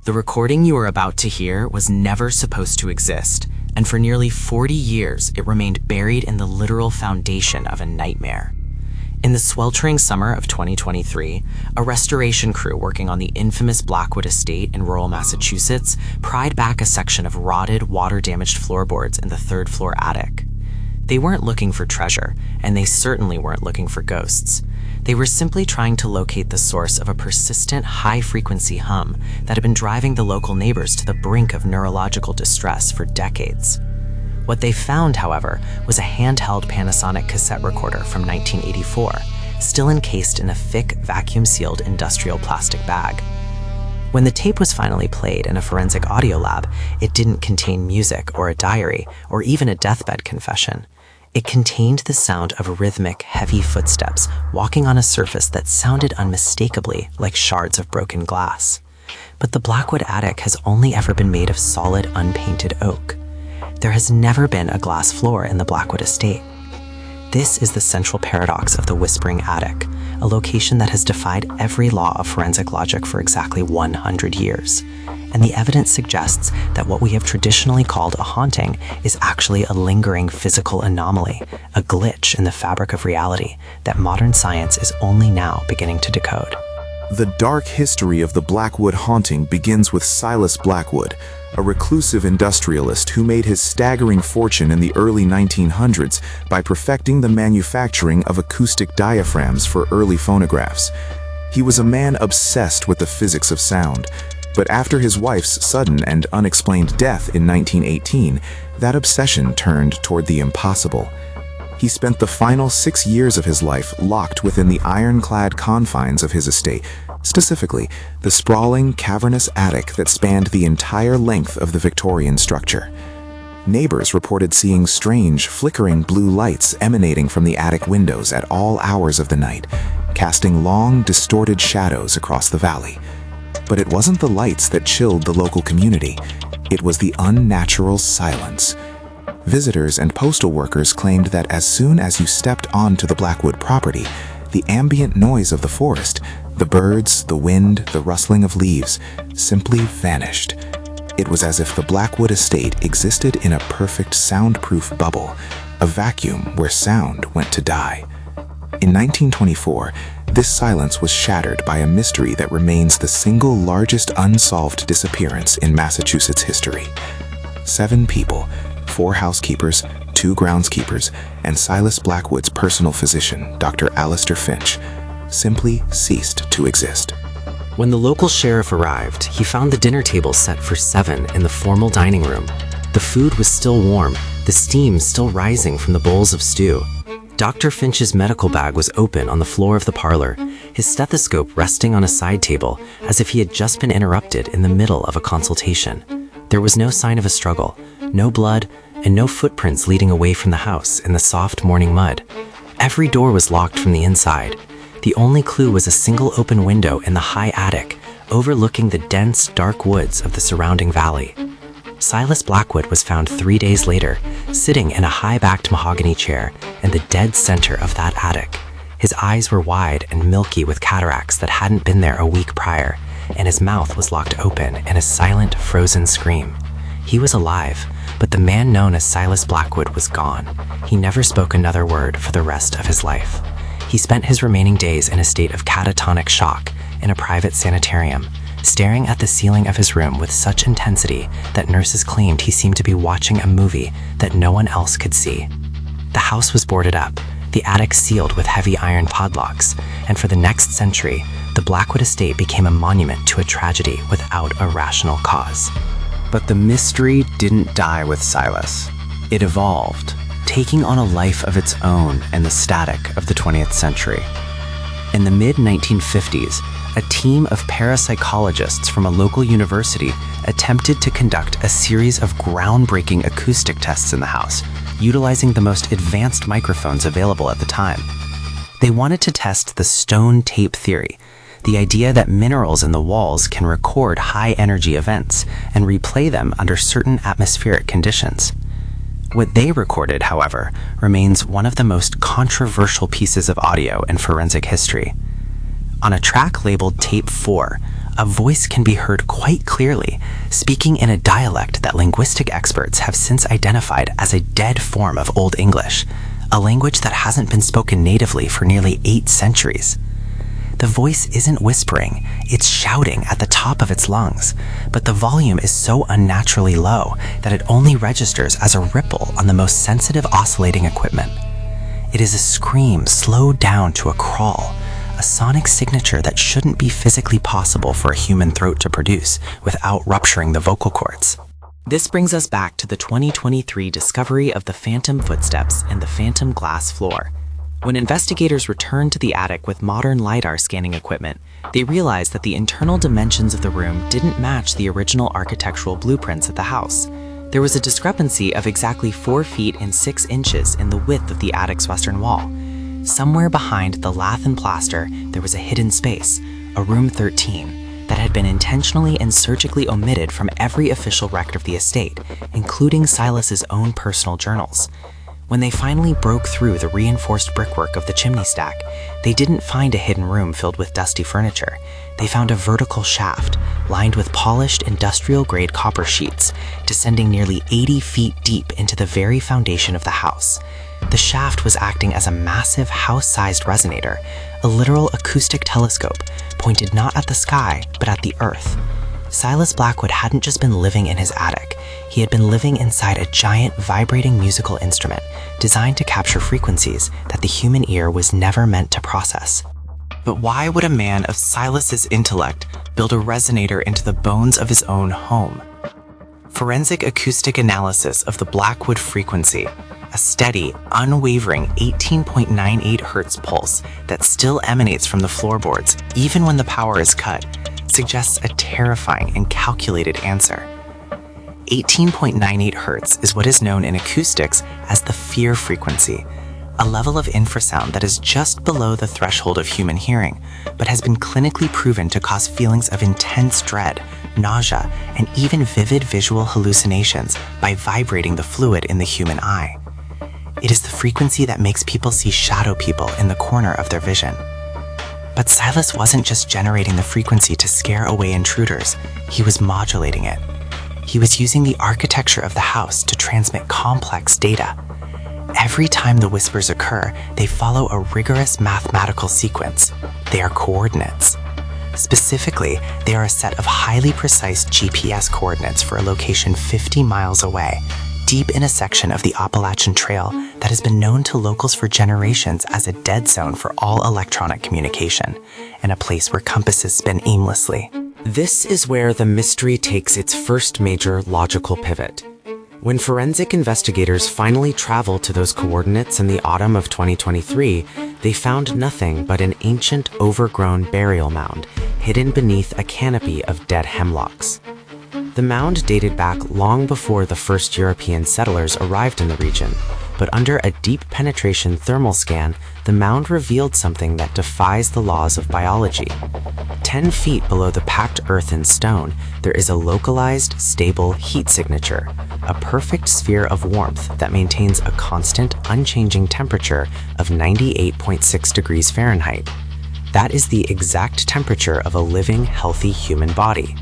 The recording you are about to hear was never supposed to exist, and for nearly 40 years it remained buried in the literal foundation of a nightmare. In the sweltering summer of 2023, a restoration crew working on the infamous Blackwood Estate in rural Massachusetts pried back a section of rotted, water-damaged floorboards in the third-floor attic. They weren't looking for treasure, and they certainly weren't looking for ghosts. They were simply trying to locate the source of a persistent, high-frequency hum that had been driving the local neighbors to the brink of neurological distress for decades. What they found, however, was a handheld Panasonic cassette recorder from 1984, still encased in a thick, vacuum-sealed industrial plastic bag. When the tape was finally played in a forensic audio lab, it didn't contain music or a diary or even a deathbed confession. It contained the sound of rhythmic, heavy footsteps walking on a surface that sounded unmistakably like shards of broken glass. But the Blackwood attic has only ever been made of solid, unpainted oak. There has never been a glass floor in the Blackwood Estate. This is the central paradox of the Whispering Attic, a location that has defied every law of forensic logic for exactly 100 years. And the evidence suggests that what we have traditionally called a haunting is actually a lingering physical anomaly, a glitch in the fabric of reality that modern science is only now beginning to decode. The dark history of the Blackwood haunting begins with Silas Blackwood, a reclusive industrialist who made his staggering fortune in the early 1900s by perfecting the manufacturing of acoustic diaphragms for early phonographs. He was a man obsessed with the physics of sound, but after his wife's sudden and unexplained death in 1918, that obsession turned toward the impossible. He spent the final 6 years of his life locked within the ironclad confines of his estate, specifically the sprawling, cavernous attic that spanned the entire length of the Victorian structure. Neighbors reported seeing strange, flickering blue lights emanating from the attic windows at all hours of the night, casting long, distorted shadows across the valley. But it wasn't the lights that chilled the local community. It was the unnatural silence. Visitors and postal workers claimed that as soon as you stepped onto the Blackwood property, the ambient noise of the forest, the birds, the wind, the rustling of leaves, simply vanished. It was as if the Blackwood Estate existed in a perfect soundproof bubble, a vacuum where sound went to die. In 1924, this silence was shattered by a mystery that remains the single largest unsolved disappearance in Massachusetts history. 7 people, 4 housekeepers, 2 groundskeepers, and Silas Blackwood's personal physician, Dr. Alistair Finch, simply ceased to exist. When the local sheriff arrived, he found the dinner table set for 7 in the formal dining room. The food was still warm, the steam still rising from the bowls of stew. Dr. Finch's medical bag was open on the floor of the parlor, his stethoscope resting on a side table as if he had just been interrupted in the middle of a consultation. There was no sign of a struggle, no blood, and no footprints leading away from the house in the soft morning mud. Every door was locked from the inside. The only clue was a single open window in the high attic, overlooking the dense, dark woods of the surrounding valley. Silas Blackwood was found 3 days later, sitting in a high-backed mahogany chair in the dead center of that attic. His eyes were wide and milky with cataracts that hadn't been there a week prior, and his mouth was locked open in a silent, frozen scream. He was alive, but the man known as Silas Blackwood was gone. He never spoke another word for the rest of his life. He spent his remaining days in a state of catatonic shock in a private sanitarium, staring at the ceiling of his room with such intensity that nurses claimed he seemed to be watching a movie that no one else could see. The house was boarded up, the attic sealed with heavy iron padlocks, and for the next century, the Blackwood Estate became a monument to a tragedy without a rational cause. But the mystery didn't die with Silas. It evolved, taking on a life of its own in the static of the 20th century. In the mid-1950s, a team of parapsychologists from a local university attempted to conduct a series of groundbreaking acoustic tests in the house, utilizing the most advanced microphones available at the time. They wanted to test the stone tape theory, the idea that minerals in the walls can record high-energy events and replay them under certain atmospheric conditions. What they recorded, however, remains one of the most controversial pieces of audio in forensic history. On a track labeled Tape 4, a voice can be heard quite clearly, speaking in a dialect that linguistic experts have since identified as a dead form of Old English, a language that hasn't been spoken natively for nearly 8 centuries. The voice isn't whispering, it's shouting at the top of its lungs, but the volume is so unnaturally low that it only registers as a ripple on the most sensitive oscillating equipment. It is a scream slowed down to a crawl, a sonic signature that shouldn't be physically possible for a human throat to produce without rupturing the vocal cords. This brings us back to the 2023 discovery of the phantom footsteps and the phantom glass floor. When investigators returned to the attic with modern LiDAR scanning equipment, they realized that the internal dimensions of the room didn't match the original architectural blueprints of the house. There was a discrepancy of exactly 4 feet and 6 inches in the width of the attic's western wall. Somewhere behind the lath and plaster, there was a hidden space, a room 13, that had been intentionally and surgically omitted from every official record of the estate, including Silas's own personal journals. When they finally broke through the reinforced brickwork of the chimney stack, they didn't find a hidden room filled with dusty furniture. They found a vertical shaft, lined with polished industrial-grade copper sheets, descending nearly 80 feet deep into the very foundation of the house. The shaft was acting as a massive house-sized resonator, a literal acoustic telescope, pointed not at the sky, but at the earth. Silas Blackwood hadn't just been living in his attic, he had been living inside a giant vibrating musical instrument designed to capture frequencies that the human ear was never meant to process. But why would a man of Silas's intellect build a resonator into the bones of his own home? Forensic acoustic analysis of the Blackwood frequency, a steady, unwavering 18.98 Hz pulse that still emanates from the floorboards even when the power is cut, suggests a terrifying and calculated answer. 18.98 Hz is what is known in acoustics as the fear frequency, a level of infrasound that is just below the threshold of human hearing, but has been clinically proven to cause feelings of intense dread, nausea, and even vivid visual hallucinations by vibrating the fluid in the human eye. It is the frequency that makes people see shadow people in the corner of their vision. But Silas wasn't just generating the frequency to scare away intruders, he was modulating it. He was using the architecture of the house to transmit complex data. Every time the whispers occur, they follow a rigorous mathematical sequence. They are coordinates. Specifically, they are a set of highly precise GPS coordinates for a location 50 miles away, deep in a section of the Appalachian Trail that has been known to locals for generations as a dead zone for all electronic communication, and a place where compasses spin aimlessly. This is where the mystery takes its first major logical pivot. When forensic investigators finally traveled to those coordinates in the autumn of 2023, they found nothing but an ancient, overgrown burial mound hidden beneath a canopy of dead hemlocks. The mound dated back long before the first European settlers arrived in the region, but under a deep penetration thermal scan, the mound revealed something that defies the laws of biology. 10 feet below the packed earth and stone, there is a localized, stable heat signature, a perfect sphere of warmth that maintains a constant, unchanging temperature of 98.6 degrees Fahrenheit. That is the exact temperature of a living, healthy human body.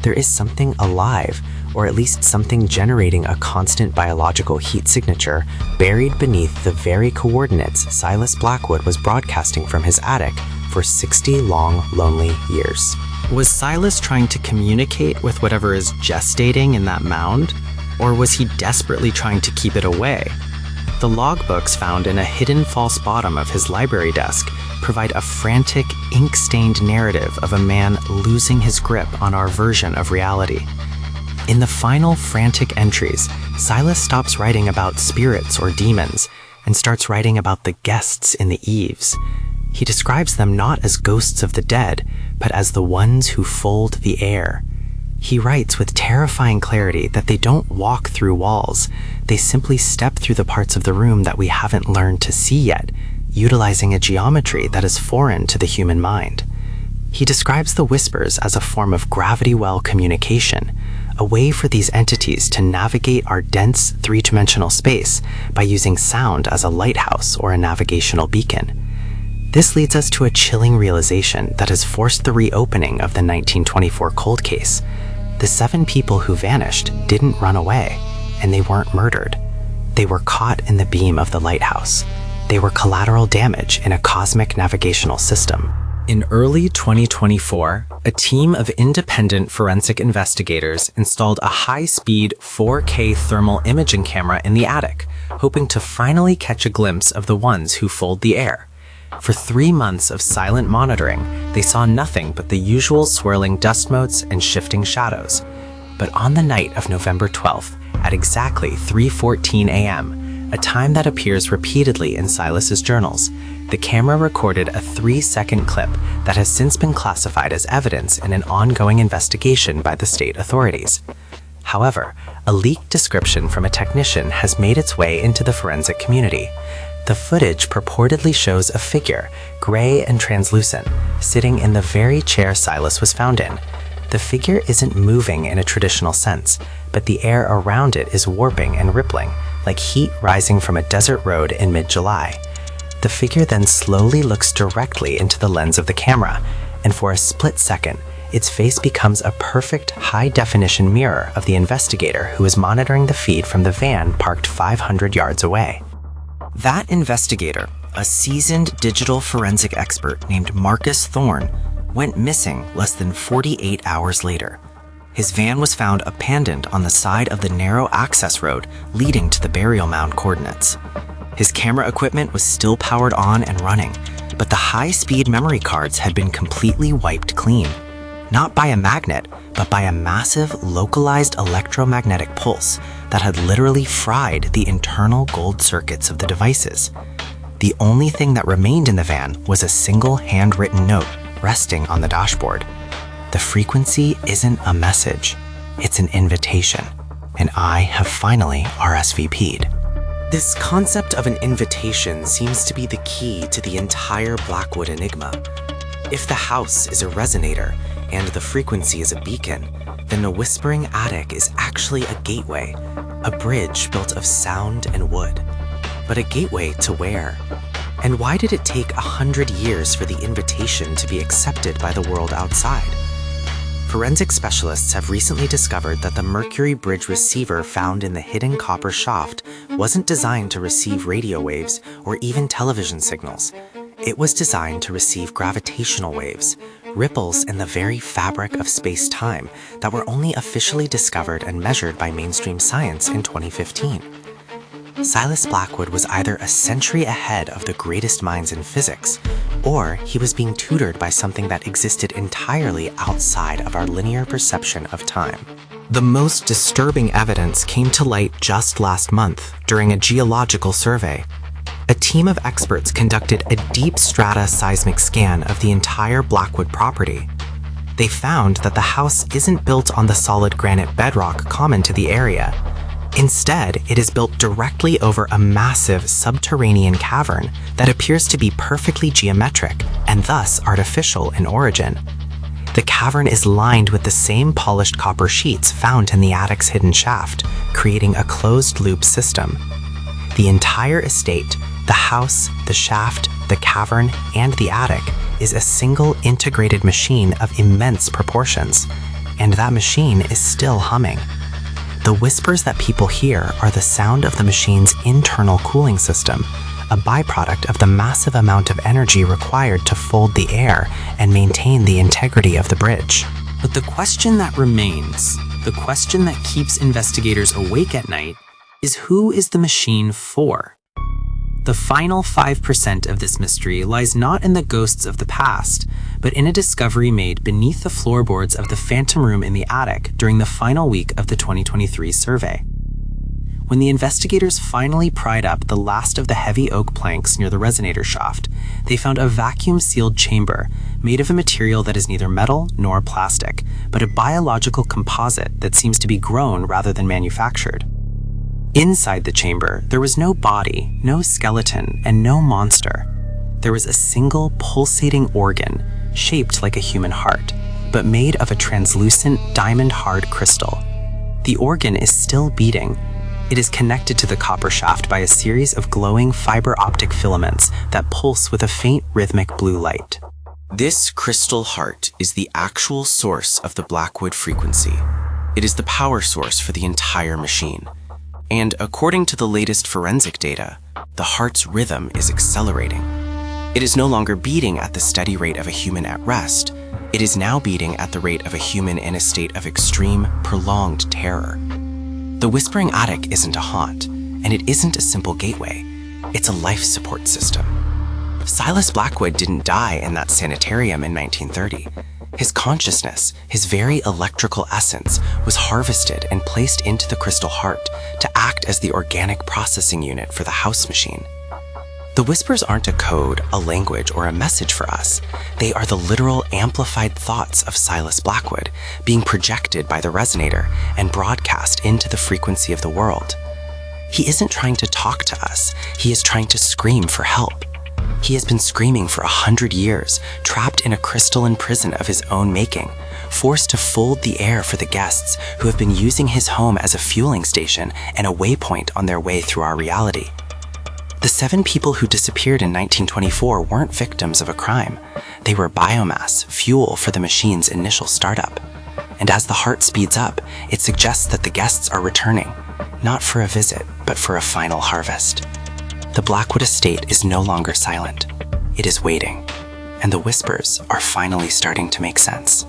There is something alive, or at least something generating a constant biological heat signature buried beneath the very coordinates Silas Blackwood was broadcasting from his attic for 60 long, lonely years. Was Silas trying to communicate with whatever is gestating in that mound? Or was he desperately trying to keep it away? The logbooks found in a hidden false bottom of his library desk provide a frantic, ink-stained narrative of a man losing his grip on our version of reality. In the final frantic entries, Silas stops writing about spirits or demons and starts writing about the guests in the eaves. He describes them not as ghosts of the dead, but as the ones who fold the air. He writes with terrifying clarity that they don't walk through walls, they simply step through the parts of the room that we haven't learned to see yet, utilizing a geometry that is foreign to the human mind. He describes the whispers as a form of gravity well communication, a way for these entities to navigate our dense three-dimensional space by using sound as a lighthouse or a navigational beacon. This leads us to a chilling realization that has forced the reopening of the 1924 cold case. The 7 people who vanished didn't run away, and they weren't murdered. They were caught in the beam of the lighthouse. They were collateral damage in a cosmic navigational system. In early 2024, a team of independent forensic investigators installed a high-speed 4K thermal imaging camera in the attic, hoping to finally catch a glimpse of the ones who fooled the air. For 3 months of silent monitoring, they saw nothing but the usual swirling dust motes and shifting shadows. But on the night of November 12th, at exactly 3:14 a.m., a time that appears repeatedly in Silas's journals, the camera recorded a 3-second clip that has since been classified as evidence in an ongoing investigation by the state authorities. However, a leaked description from a technician has made its way into the forensic community. The footage purportedly shows a figure, gray and translucent, sitting in the very chair Silas was found in. The figure isn't moving in a traditional sense, but the air around it is warping and rippling, like heat rising from a desert road in mid-July. The figure then slowly looks directly into the lens of the camera, and for a split second, its face becomes a perfect high-definition mirror of the investigator who is monitoring the feed from the van parked 500 yards away. That investigator, a seasoned digital forensic expert named Marcus Thorne, went missing less than 48 hours later. His van was found abandoned on the side of the narrow access road leading to the burial mound coordinates. His camera equipment was still powered on and running, but the high-speed memory cards had been completely wiped clean. Not by a magnet, but by a massive, localized electromagnetic pulse that had literally fried the internal gold circuits of the devices. The only thing that remained in the van was a single handwritten note resting on the dashboard. The frequency isn't a message, it's an invitation, and I have finally RSVP'd. This concept of an invitation seems to be the key to the entire Blackwood enigma. If the house is a resonator and the frequency is a beacon, then the whispering attic is actually a gateway, a bridge built of sound and wood. But a gateway to where? And why did it take 100 years for the invitation to be accepted by the world outside? Forensic specialists have recently discovered that the Mercury Bridge receiver found in the hidden copper shaft wasn't designed to receive radio waves or even television signals. It was designed to receive gravitational waves, ripples in the very fabric of space-time that were only officially discovered and measured by mainstream science in 2015. Silas Blackwood was either a century ahead of the greatest minds in physics, or he was being tutored by something that existed entirely outside of our linear perception of time. The most disturbing evidence came to light just last month during a geological survey. A team of experts conducted a deep strata seismic scan of the entire Blackwood property. They found that the house isn't built on the solid granite bedrock common to the area. Instead, it is built directly over a massive subterranean cavern that appears to be perfectly geometric and thus artificial in origin. The cavern is lined with the same polished copper sheets found in the attic's hidden shaft, creating a closed-loop system. The entire estate, the house, the shaft, the cavern, and the attic, is a single integrated machine of immense proportions, and that machine is still humming. The whispers that people hear are the sound of the machine's internal cooling system, a byproduct of the massive amount of energy required to fold the air and maintain the integrity of the bridge. But the question that remains, the question that keeps investigators awake at night, is who is the machine for? The final 5% of this mystery lies not in the ghosts of the past, but in a discovery made beneath the floorboards of the phantom room in the attic during the final week of the 2023 survey. When the investigators finally pried up the last of the heavy oak planks near the resonator shaft, they found a vacuum-sealed chamber made of a material that is neither metal nor plastic, but a biological composite that seems to be grown rather than manufactured. Inside the chamber, there was no body, no skeleton, and no monster. There was a single pulsating organ, shaped like a human heart, but made of a translucent diamond-hard crystal. The organ is still beating, It is connected to the copper shaft by a series of glowing fiber optic filaments that pulse with a faint rhythmic blue light. This crystal heart is the actual source of the Blackwood frequency. It is the power source for the entire machine. And according to the latest forensic data, the heart's rhythm is accelerating. It is no longer beating at the steady rate of a human at rest. It is now beating at the rate of a human in a state of extreme, prolonged terror. The Whispering Attic isn't a haunt, and it isn't a simple gateway. It's a life support system. Silas Blackwood didn't die in that sanitarium in 1930. His consciousness, his very electrical essence, was harvested and placed into the crystal heart to act as the organic processing unit for the house machine. The whispers aren't a code, a language, or a message for us. They are the literal amplified thoughts of Silas Blackwood being projected by the resonator and broadcast into the frequency of the world. He isn't trying to talk to us. He is trying to scream for help. He has been screaming for 100 years, trapped in a crystalline prison of his own making, forced to fold the air for the guests who have been using his home as a fueling station and a waypoint on their way through our reality. The 7 people who disappeared in 1924 weren't victims of a crime. They were biomass, fuel for the machine's initial startup. And as the heart speeds up, it suggests that the guests are returning, not for a visit, but for a final harvest. The Blackwood Estate is no longer silent. It is waiting, and the whispers are finally starting to make sense.